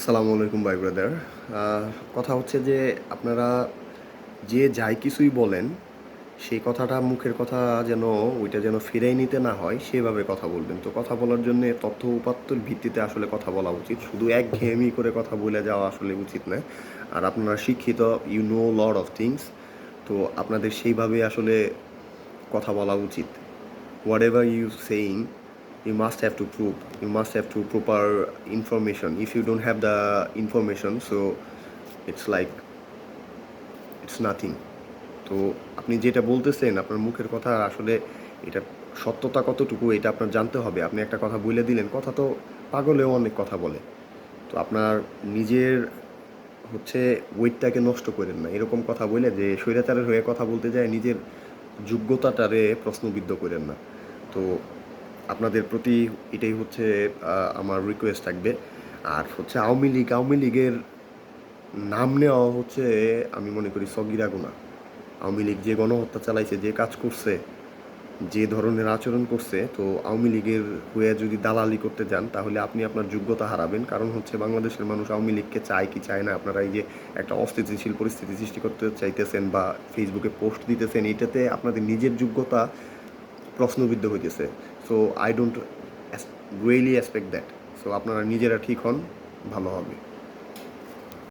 আসসালামু আলাইকুম ভাই ব্রাদার। কথা হচ্ছে যে আপনারা যে যাই কিছুই বলেন সেই কথাটা মুখের কথা যেন ওইটা যেন ফিরাই নিতে না হয় সেভাবে কথা বলবেন। তো কথা বলার জন্য তথ্য উপাত্তর ভিত্তিতে আসলে কথা বলা উচিত, শুধু একঘেয়েমি করে কথা বলে যাওয়া আসলে উচিত নয়। আর আপনারা শিক্ষিত, you know lot of things, তো আপনাদের সেইভাবে আসলে কথা বলা উচিত। Whatever you saying, you must have to prove, you must have to proper information. If you don't have the information, so it's like it's nothing. তো আপনি যেটা বলতেছেন আপনার মুখের কথা আসলে এটা সত্যতা কতটুকু এটা আপনার জানতে হবে। আপনি একটা কথা বলে দিলেন, কথা তো পাগলেও অনেক কথা বলে। তো আপনার নিজের হচ্ছে ওয়েটটাকে নষ্ট করেন না এরকম কথা বলে, যে স্বৈরাচারের হয়ে কথা বলতে যায় নিজের যোগ্যতাটারে প্রশ্নবিদ্ধ করেন না। তো আপনাদের প্রতি এটাই হচ্ছে আমার রিকোয়েস্ট থাকবে। আর হচ্ছে আওয়ামী লীগের নাম নেওয়া হচ্ছে, আমি মনে করি সগীরা গুনাহ। আওয়ামী লীগ যে গণহত্যা চালাইছে, যে কাজ করছে, যে ধরনের আচরণ করছে, তো আওয়ামী লীগের হয়ে যদি দালালি করতে যান তাহলে আপনি আপনার যোগ্যতা হারাবেন। কারণ হচ্ছে বাংলাদেশের মানুষ আওয়ামী লীগকে চায় কি চায় না, আপনারা এই যে একটা অস্থিতিশীল পরিস্থিতি সৃষ্টি করতে চাইতেছেন বা ফেসবুকে পোস্ট দিতেছেন, এটাতে আপনাদের নিজের যোগ্যতা প্রশ্নবিদ্ধ হইতেছে। So I don't really expect that. So আপনারা নিজেরা ঠিক হন, ভালো হবে।